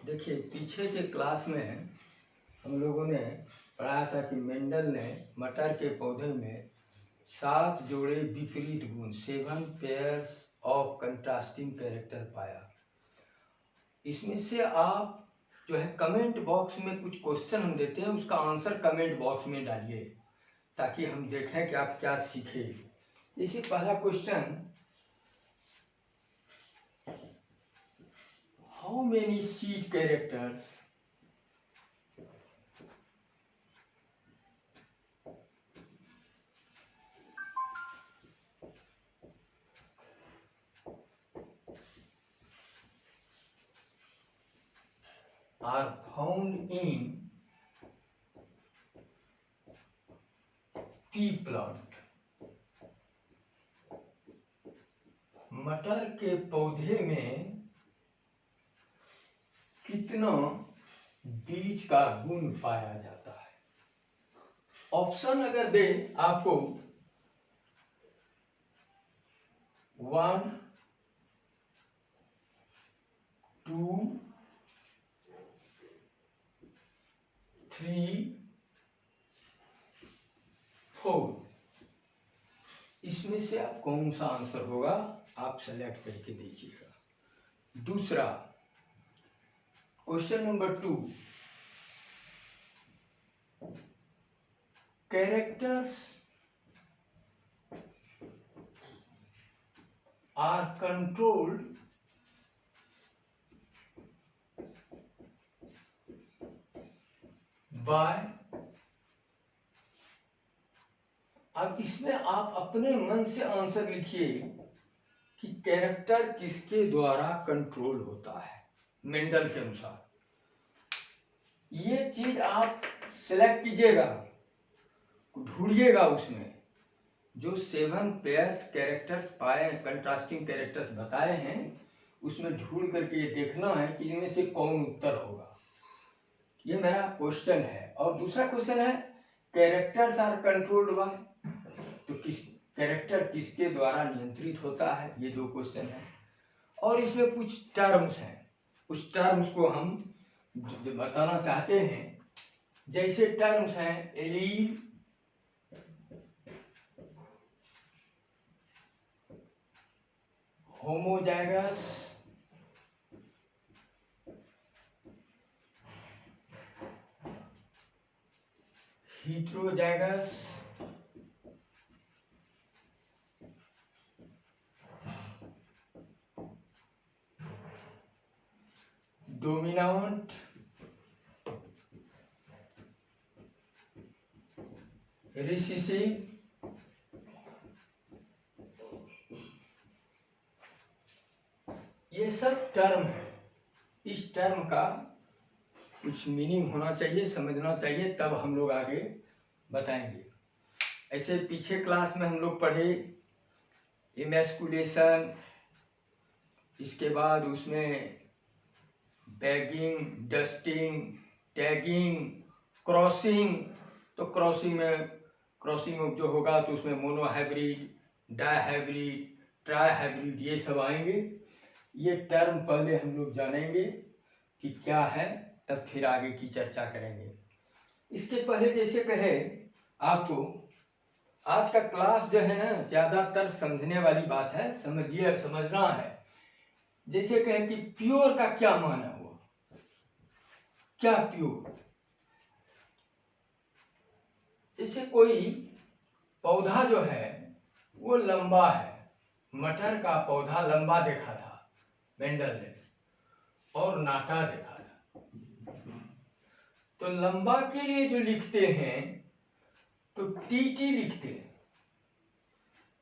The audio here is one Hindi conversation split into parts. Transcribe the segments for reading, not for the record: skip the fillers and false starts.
देखिए, पीछे के क्लास में हम लोगों ने पढ़ाया था कि मेंडल ने मटर के पौधे में 7 जोड़े विपरीत गुण 7 पेयर्स ऑफ कंट्रास्टिंग कैरेक्टर पाया। इसमें से आप जो है कमेंट बॉक्स में कुछ क्वेश्चन हम देते हैं, उसका आंसर कमेंट बॉक्स में डालिए ताकि हम देखें कि आप क्या सीखे। इसी पहला question, how many seed characters are found in pea plant। मटर के पौधे में कितना बीज का गुण पाया जाता है? ऑप्शन अगर दे आपको 1, 2, 3, 4, इसमें से आप कौन सा आंसर होगा आप सेलेक्ट करके दीजिएगा। दूसरा question number 2, characters are controlled by. अब इसमें आप अपने मन से आंसर लिखिए कि कैरेक्टर किसके द्वारा कंट्रोल होता है मेंडल के अनुसार। ये चीज आप सिलेक्ट कीजिएगा, ढूंढिएगा उसमें जो 7 पेयर्स कैरेक्टर्स पाए, कंट्रास्टिंग कैरेक्टर्स बताए हैं, उसमें ढूंढ करके ये देखना है कि इनमें से कौन उत्तर होगा। ये मेरा क्वेश्चन है। और दूसरा क्वेश्चन है कैरेक्टर्स आर कंट्रोल्ड बाय, तो किस कैरेक्टर किसके द्वारा नियंत्रित होता है, ये 2 क्वेश्चन है। और इसमें कुछ टर्म्स हैं, उस टर्म्स को हम बताना चाहते हैं। जैसे टर्म्स हैं allele, homozygous, heterozygous, dominant, recessive, ये सब टर्म है। इस टर्म का कुछ मीनिंग होना चाहिए, समझना चाहिए, तब हम लोग आगे बताएंगे। ऐसे पीछे क्लास में हम लोग पढ़े इमैस्कुलेशन, इसके बाद उसमें बैगिंग, डस्टिंग, टैगिंग, क्रॉसिंग। तो क्रॉसिंग में जो होगा तो उसमें मोनोहाइब्रिड, डाइहाइब्रिड, ट्राइहाइब्रिड ये सब आएंगे। ये टर्म पहले हम लोग जानेंगे कि क्या है, तब फिर आगे की चर्चा करेंगे। इसके पहले जैसे कहे आपको, आज का क्लास जो है ना ज्यादातर समझने वाली बात है, समझिए, समझना है। जैसे कहे कि प्योर का क्या माना हुआ, क्या प्योर? जैसे कोई पौधा जो है वो लंबा है, मटर का पौधा लंबा देखा था मेंडल ने, और नाटा देखा था। तो लंबा के लिए जो लिखते हैं तो टीटी लिखते हैं,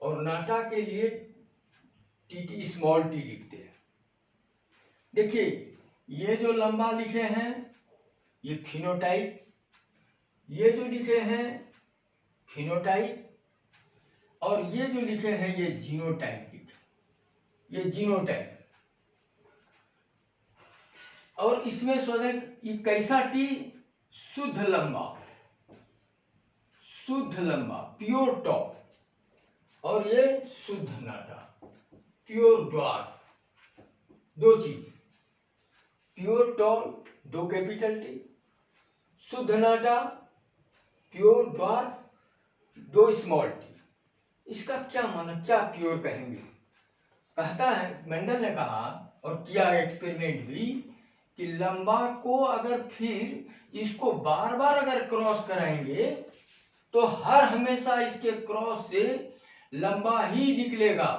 और नाटा के लिए टीटी स्मॉल टी लिखते हैं। देखिए ये जो लंबा लिखे हैं ये फिनोटाइप, ये जो लिखे हैं फिनोटाइप, और ये जो लिखे हैं ये जीनोटाइप लिखे, ये जीनोटाइप। और इसमें ये कैसा टी? शुद्ध लंबा, शुद्ध लंबा, प्योर टॉप, और ये शुद्ध नाटा, प्योर डॉट। 2 चीज, प्योर टॉल 2 कैपिटल टी, शुद्ध नाटा प्योर ड्वार्फ 2 स्मॉल टी। इसका क्या माना, क्या प्योर कहेंगे? कहता है, मेंडल ने कहा और किया एक्सपेरिमेंट भी कि लंबा को अगर फिर इसको बार बार अगर क्रॉस कराएंगे तो हर हमेशा इसके क्रॉस से लंबा ही निकलेगा,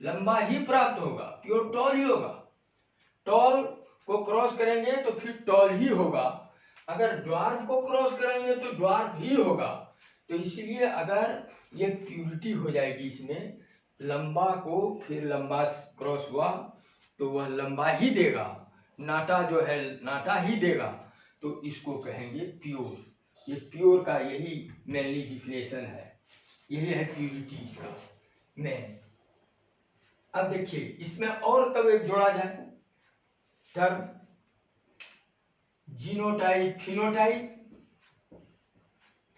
लंबा ही प्राप्त होगा, प्योर टॉल ही होगा। टॉल को क्रॉस करेंगे तो फिर टॉल ही होगा, अगर ड्वार्फ को क्रॉस करेंगे तो ड्वार्फ ही होगा। तो इसलिए अगर ये प्यूरिटी हो जाएगी इसमें, लंबा को फिर लंबा क्रॉस हुआ तो वह लंबा ही देगा, नाटा जो है नाटा ही देगा, तो इसको कहेंगे प्योर। ये प्योर का यही मेनली डिफिनेशन है, यही है प्यूरिटी इसका मेन। अब देखिए इसमें और तब एक जोड़ा जाए term genotype phenotype,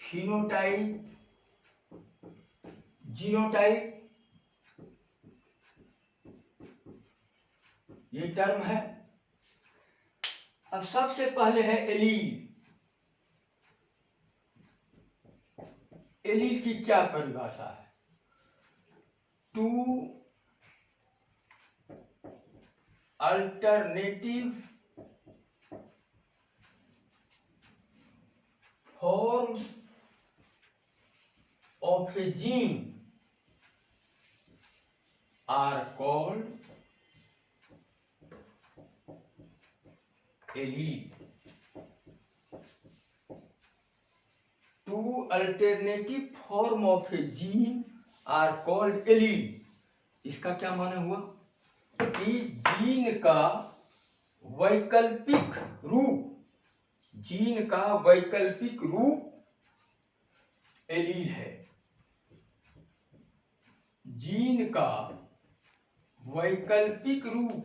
phenotype genotype, ये टर्म है। अब सबसे पहले है एलील। एलील की क्या परिभाषा है? 2 alternative forms of a gene are called allele. 2 alternative form of a gene are called allele. इसका क्या माने हुआ कि जीन का वैकल्पिक रूप, जीन का वैकल्पिक रूप एलील है। जीन का वैकल्पिक रूप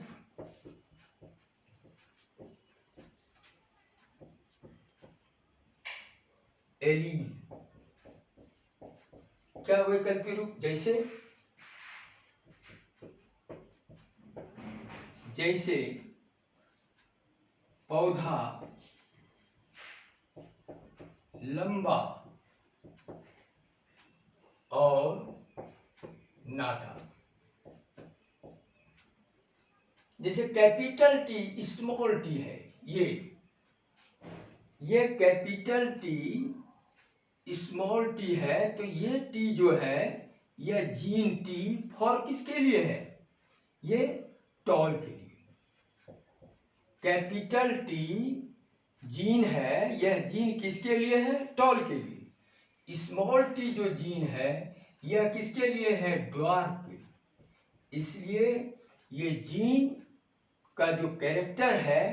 एलील। क्या वैकल्पिक रूप? जैसे पौधा लंबा और नाटा, जैसे कैपिटल टी स्मॉल टी है, ये कैपिटल टी स्मॉल टी है, तो ये टी जो है यह जीन टी फॉर किसके लिए है? ये टॉल के लिए। कैपिटल टी जीन है, यह जीन किसके लिए है? टॉल के लिए। स्मॉल टी जो जीन है यह किसके लिए है? ड्वार्फ के लिए। इसलिए ये जीन का जो कैरेक्टर है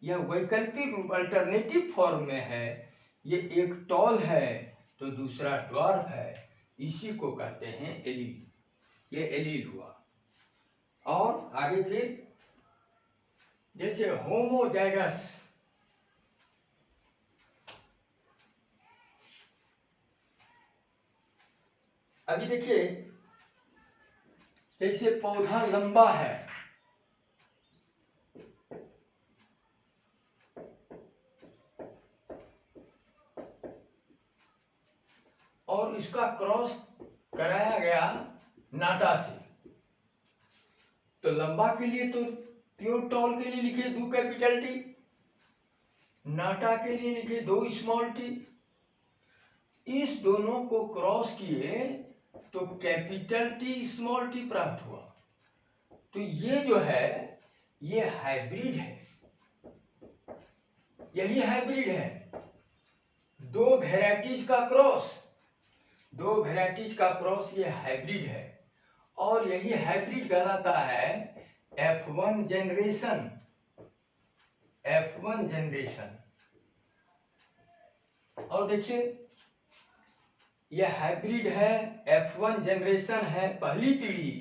यह वैकल्पिक रूप अल्टरनेटिव फॉर्म में है, ये एक टॉल है तो दूसरा ड्वार्फ है, इसी को कहते हैं एलील। ये एलील हुआ। और आगे फिर जैसे होमोजाइगस, अभी देखिए जैसे पौधा लंबा है और इसका क्रॉस कराया गया नाटा से, तो लंबा के लिए तो प्योर टॉल के लिए लिखे 2 कैपिटल टी, नाटा के लिए लिखे 2 स्मॉल टी। इस दोनों को क्रॉस किए तो कैपिटल टी स्मॉल टी प्राप्त हुआ। तो ये जो है ये हाइब्रिड है, यही हाइब्रिड है। 2 वेराइटीज का क्रॉस, 2 वेराइटीज का क्रॉस ये हाइब्रिड है, और यही हाइब्रिड कहलाता है F1 जनरेशन। F1 generation. और देखिए यह हाइब्रिड है, F1 जनरेशन है, पहली पीढ़ी,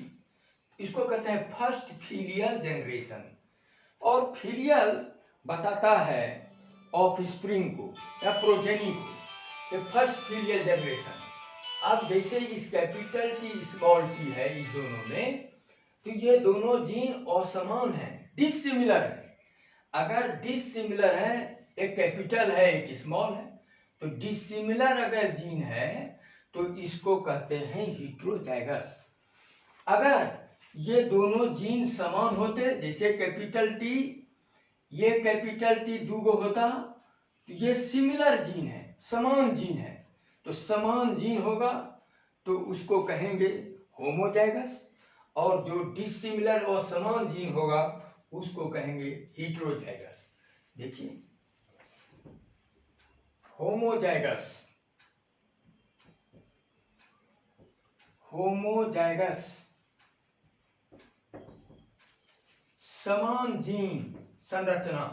इसको कहते हैं फर्स्ट फिलियल जनरेशन। और फिलियल बताता है ऑफ स्प्रिंग को या प्रोजेनी को, ये फर्स्ट फिलियल जनरेशन। अब जैसे इस कैपिटल टी स्मॉल टी है इस दोनों में, तो ये दोनों जीन असमान हैं, डिसिमिलर है। अगर डिसिमिलर है, एक कैपिटल है एक स्मॉल है, तो डिसिमिलर अगर जीन है तो इसको कहते हैं हेटेरोजाइगस। अगर ये दोनों जीन समान होते, जैसे कैपिटल टी, ये कैपिटल टी दूगो होता, तो ये सिमिलर जीन है, समान जीन है, तो समान जीन होगा तो उसको कहेंगे होमोजाइगस, और जो डिसिमिलर और समान जीन होगा उसको कहेंगे हेटेरोजाइगस। देखिए होमोजाइगस, होमोजाइगस समान जीन संरचना,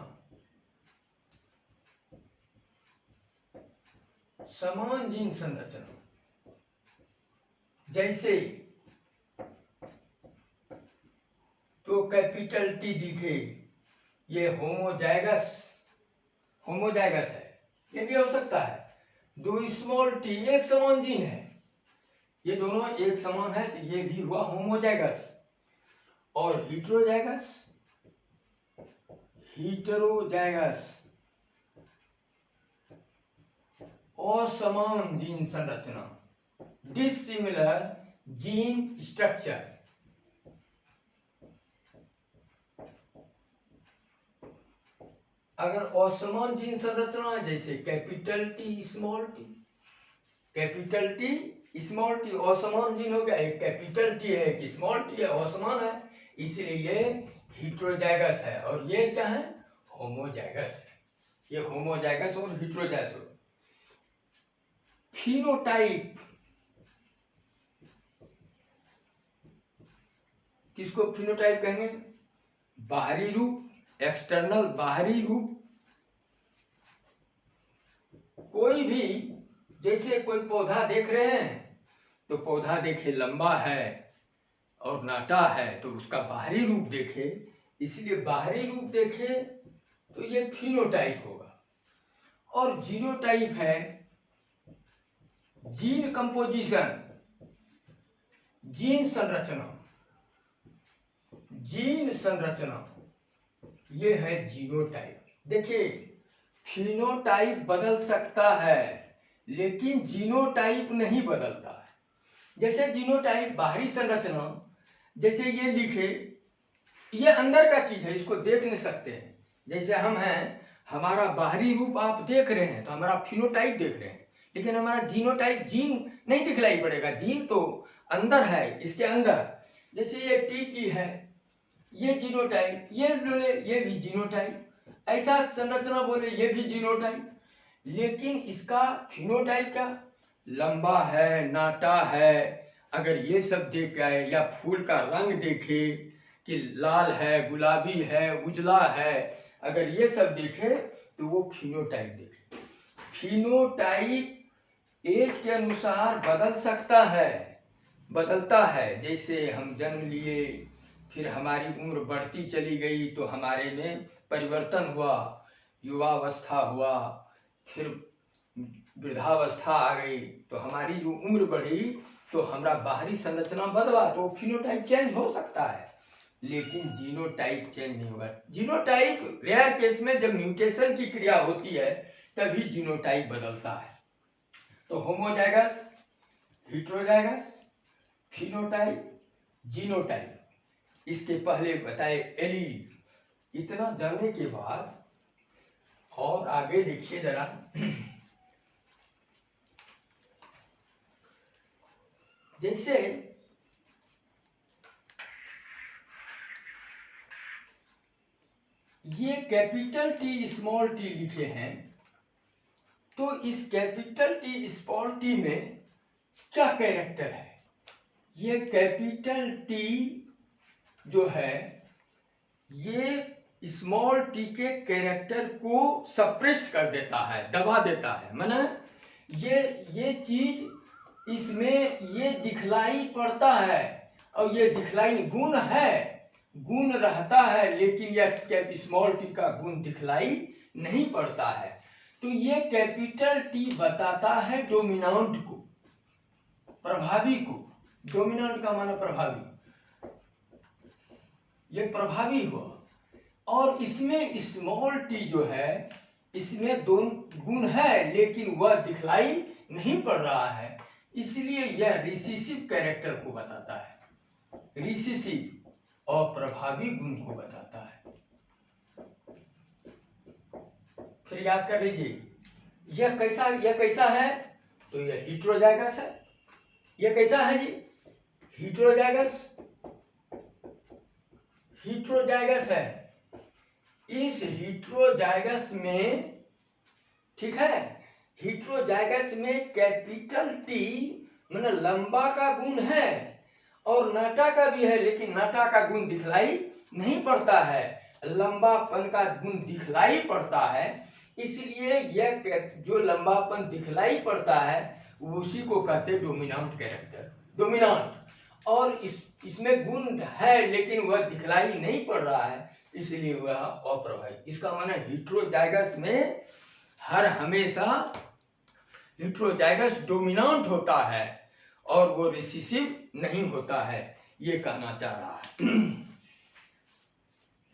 समान जीन संरचना, जैसे तो कैपिटल टी दिखे, ये होमोजाइगस, होमोजाइगस है। ये भी हो सकता है दो स्मॉल टी एक समान जीन है, ये दोनों एक समान है, तो ये भी हुआ होमोजाइगस। और हेटेरोजाइगस, हेटेरोजाइगस असमान जीन संरचना, डिसिमिलर जीन स्ट्रक्चर। अगर असमान जीन संरचना है, जैसे capital T small T, capital T small T असमान जीन हो गया, एक कैपिटल टी है एक स्मॉल टी है, असमान है, इसलिए ये हेटेरोजाइगस है। और ये क्या है, होमोजाइगस है। ये होमोजाइगस और हेटेरोजाइगस। फिनोटाइप, किसको फिनोटाइप कहेंगे, बाहरी रूप, एक्सटर्नल बाहरी रूप। कोई भी, जैसे कोई पौधा देख रहे हैं तो पौधा देखे लंबा है और नाटा है, तो उसका बाहरी रूप देखे, इसलिए बाहरी रूप देखे तो ये फिनोटाइप होगा। और जीनोटाइप है जीन कंपोजिशन, जीन संरचना, जीन संरचना, ये है जीनोटाइप। देखिए फिनोटाइप बदल सकता है लेकिन जीनोटाइप नहीं बदलता है। जैसे जीनोटाइप बाहरी संरचना, जैसे ये लिखे, ये अंदर का चीज है, इसको देख नहीं सकते हैं। जैसे हम हैं, हमारा बाहरी रूप आप देख रहे हैं तो हमारा फिनोटाइप देख रहे हैं, लेकिन हमारा जीनोटाइप, जीन नहीं दिखलाई पड़ेगा, जीन तो अंदर है, इसके अंदर। जैसे ये टी है, ये जीनोटाइप, ये भी जीनोटाइप, ऐसा संरचना बोले ये भी जीनोटाइप, लेकिन इसका फिनोटाइप क्या, लंबा है, नाटा है। अगर ये सब देख आए, या फूल का रंग देखे कि लाल है, गुलाबी है, उजला है, अगर ये सब देखे तो वो फिनोटाइप देखे। फिनोटाइप एज के अनुसार बदल सकता है, बदलता है। जैसे हम जन्म लिए, फिर हमारी उम्र बढ़ती चली गई तो हमारे में परिवर्तन हुआ, युवावस्था हुआ, फिर वृद्धावस्था आ गई, तो हमारी जो उम्र बढ़ी तो हमारा बाहरी संरचना बदला, तो फिनोटाइप चेंज हो सकता है, लेकिन जीनोटाइप चेंज नहीं होगा। जीनोटाइप रेयर केस में जब म्यूटेशन की क्रिया होती है तभी जीनोटाइप बदलता है। तो होमोजाइगस, हेटेरोजाइगस, फिनोटाइप, जीनोटाइप। इसके पहले बताए एलील। इतना जानने के बाद और आगे देखिए जरा, जैसे ये कैपिटल टी स्मॉल टी लिखे हैं, तो इस कैपिटल टी स्मॉल टी में क्या कैरेक्टर है। ये कैपिटल टी जो है ये स्मॉल टी के कैरेक्टर को सप्रेस कर देता है, दबा देता है। माने ये चीज इसमें ये दिखलाई पड़ता है, और ये दिखलाई गुण है, गुण रहता है, लेकिन यह स्मॉल टी का गुण दिखलाई नहीं पड़ता है। तो ये कैपिटल टी बताता है डोमिनेंट को, प्रभावी को। डोमिनेंट का माना प्रभावी, ये प्रभावी हुआ। और इसमें स्मॉल टी जो है, इसमें दोनों गुण है लेकिन वह दिखलाई नहीं पड़ रहा है, इसलिए यह रिसेसिव कैरेक्टर को बताता है, रिसेसिव और प्रभावी गुण को बताता है। फिर याद कर लीजिए, यह कैसा है, तो यह हेटेरोजाइगस है। यह कैसा है जी? हेटेरोजाइगस, हेटेरोजाइगस है। इस हेटेरोजाइगस में, ठीक है, हेटेरोजाइगस में कैपिटल टी मतलब लंबा का गुण है और नाटा का भी है, लेकिन नाटा का गुण दिखलाई नहीं पड़ता है, लंबापन का गुण दिखलाई पड़ता है। इसलिए यह जो लंबापन दिखलाई पड़ता है उसी को कहते हैं डोमिनेंट कैरेक्टर, डोमिनेंट। और इसमें गुण है लेकिन वह दिखलाई नहीं पड़ रहा है, इसलिए वह अप्रभावी। इसका माने हेटेरोजाइगस में हर हमेशा हेटेरोजाइगस डोमिनेंट होता है और वो रिसेसिव नहीं होता है, ये कहना चाह रहा है।